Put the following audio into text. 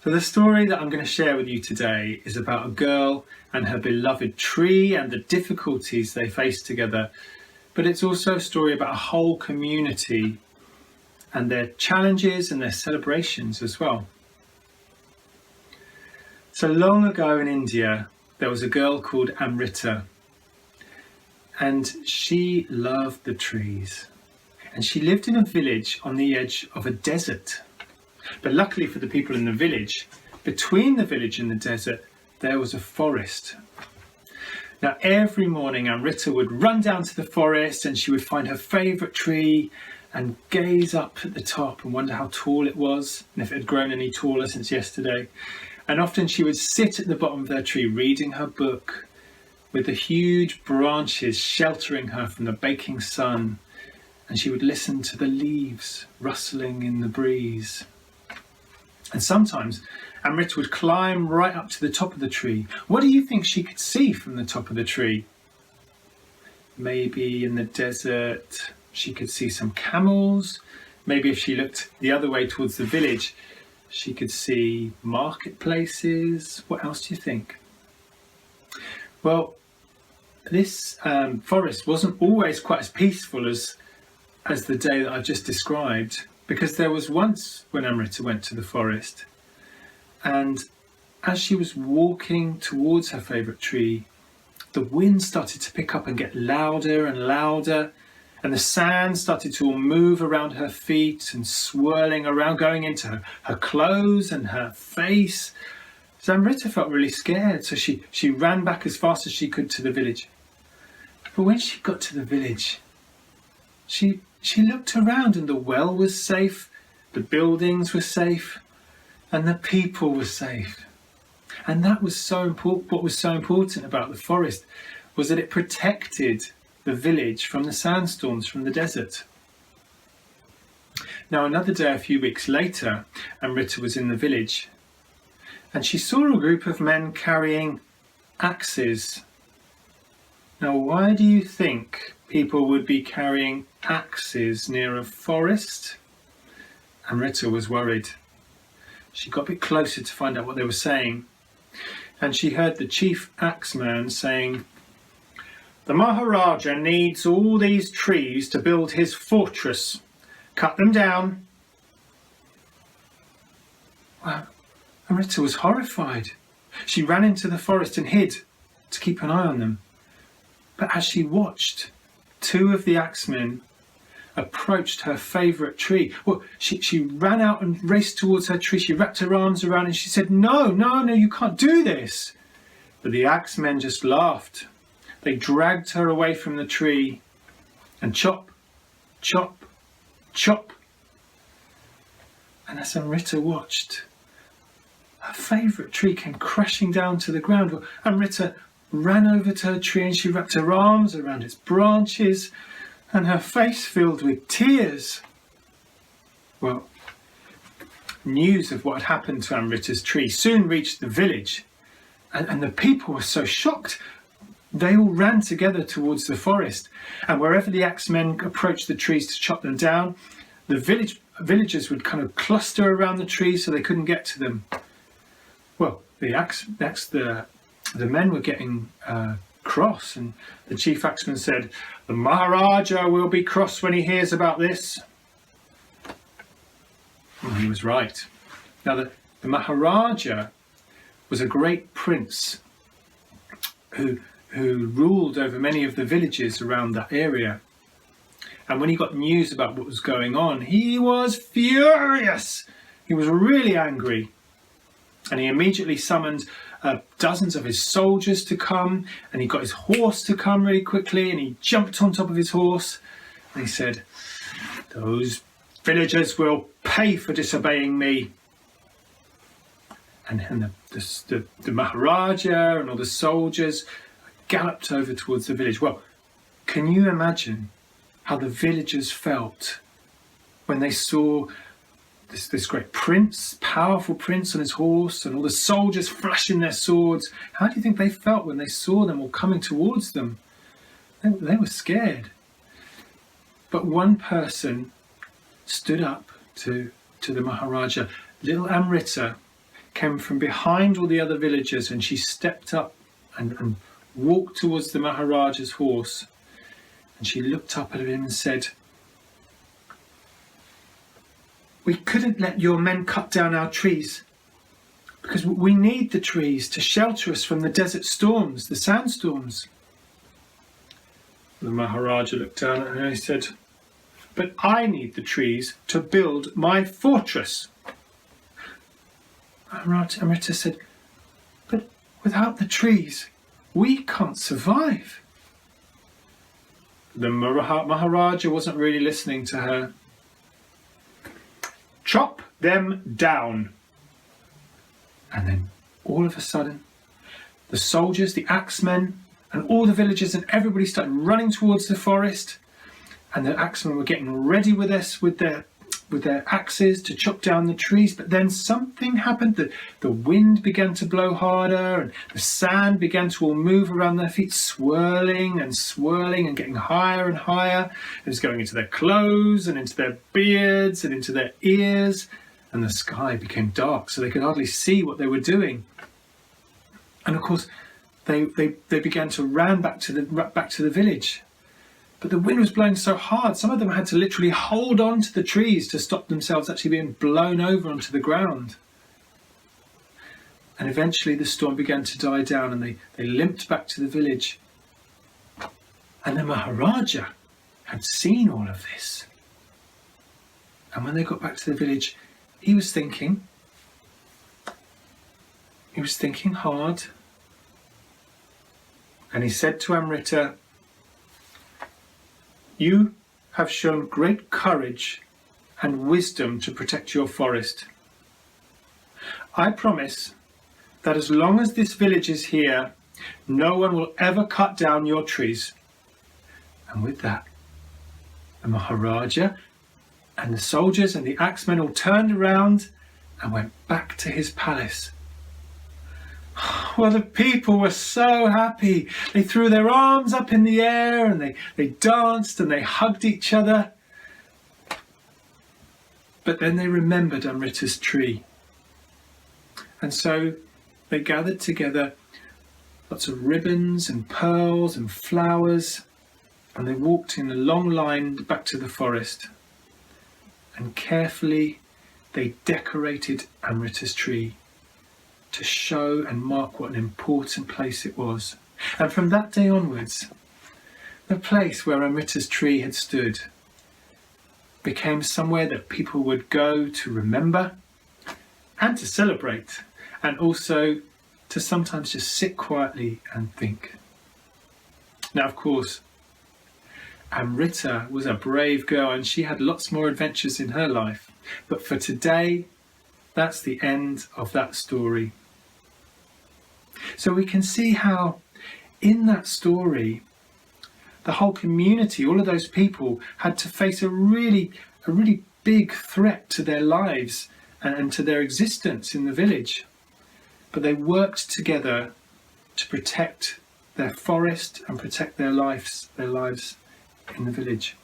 So the story that I'm going to share with you today is about a girl and her beloved tree and the difficulties they face together. But it's also a story about a whole community and their challenges and their celebrations as well. So long ago in India, there was a girl called Amrita, and she loved the trees. And she lived in a village on the edge of a desert. But luckily for the people in the village, between the village and the desert, there was a forest. Now, every morning, Amrita would run down to the forest and she would find her favourite tree and gaze up at the top and wonder how tall it was and if it had grown any taller since yesterday. And often she would sit at the bottom of their tree reading her book with the huge branches sheltering her from the baking sun, and she would listen to the leaves rustling in the breeze. And sometimes Amrita would climb right up to the top of the tree. What do you think she could see from the top of the tree? Maybe in the desert she could see some camels. Maybe if she looked the other way towards the village, she could see marketplaces. What else do you think? Well, this forest wasn't always quite as peaceful as the day that I've just described, because there was once when Amrita went to the forest, and as she was walking towards her favourite tree, the wind started to pick up and get louder and louder, and the sand started to all move around her feet and swirling around, going into her clothes and her face. So Amrita felt really scared, so she ran back as fast as she could to the village. But when she got to the village, she looked around, and the well was safe, the buildings were safe, and the people were safe. And that was so important. What was so important about the forest was that it protected the village from the sandstorms from the desert. Now, another day, a few weeks later, Amrita was in the village, and she saw a group of men carrying axes. Now, why do you think people would be carrying axes near a forest? Amrita was worried. She got a bit closer to find out what they were saying, and she heard the chief axeman saying, "The Maharaja needs all these trees to build his fortress. Cut them down." Wow. Amrita was horrified. She ran into the forest and hid to keep an eye on them. But as she watched, two of the axemen approached her favourite tree. Well, she ran out and raced towards her tree. She wrapped her arms around it and she said, No, you can't do this." But the axemen just laughed. They dragged her away from the tree and chop, chop, chop. And as Amrita watched, her favourite tree came crashing down to the ground. Well, Amrita ran over to her tree and she wrapped her arms around its branches, and her face filled with tears. Well, news of what had happened to Amrita's tree soon reached the village, and the people were so shocked. They all ran together towards the forest, and wherever the axemen approached the trees to chop them down, the villagers would kind of cluster around the trees so they couldn't get to them. Well, the men were getting cross, and the chief axeman said, "The Maharaja will be cross when he hears about this." Well, he was right. Now, the Maharaja was a great prince who ruled over many of the villages around that area. And when he got news about what was going on, he was furious. He was really angry. And he immediately summoned dozens of his soldiers to come, and he got his horse to come really quickly, and he jumped on top of his horse and he said, "Those villagers will pay for disobeying me." And the Maharaja and all the soldiers galloped over towards the village. Well, can you imagine how the villagers felt when they saw this great prince, powerful prince on his horse, and all the soldiers flashing their swords? How do you think they felt when they saw them all coming towards them? They were scared. But one person stood up to the Maharaja. Little Amrita came from behind all the other villagers, and she stepped up and walked towards the Maharaja's horse, and she looked up at him and said, "We couldn't let your men cut down our trees, because we need the trees to shelter us from the desert storms, the sandstorms." The Maharaja looked down at her and he said, "But I need the trees to build my fortress." Amrita said, "But without the trees, we can't survive." The Maharaja wasn't really listening to her. "Chop them down." And then all of a sudden, the soldiers, the axemen, and all the villagers and everybody started running towards the forest, and the axemen were getting ready with their axes to chop down the trees. But then something happened. The wind began to blow harder, and the sand began to all move around their feet, swirling and getting higher and higher. It was going into their clothes and into their beards and into their ears, and the sky became dark, so they could hardly see what they were doing. And of course, they began to run back to the village. But the wind was blowing so hard, some of them had to literally hold on to the trees to stop themselves actually being blown over onto the ground. And eventually the storm began to die down, and they limped back to the village. And the Maharaja had seen all of this. And when they got back to the village, he was thinking hard. And he said to Amrita, "You have shown great courage and wisdom to protect your forest. I promise that as long as this village is here, no one will ever cut down your trees." And with that, the Maharaja and the soldiers and the axemen all turned around and went back to his palace. Well, the people were so happy. They threw their arms up in the air, and they danced and they hugged each other. But then they remembered Amrita's tree. And so they gathered together lots of ribbons and pearls and flowers, and they walked in a long line back to the forest. And carefully they decorated Amrita's tree to show and mark what an important place it was. And from that day onwards, the place where Amrita's tree had stood became somewhere that people would go to remember and to celebrate, and also to sometimes just sit quietly and think. Now, of course, Amrita was a brave girl, and she had lots more adventures in her life. But for today, that's the end of that story. So we can see how in that story, the whole community, all of those people, had to face a really big threat to their lives and to their existence in the village. But they worked together to protect their forest and protect their lives in the village.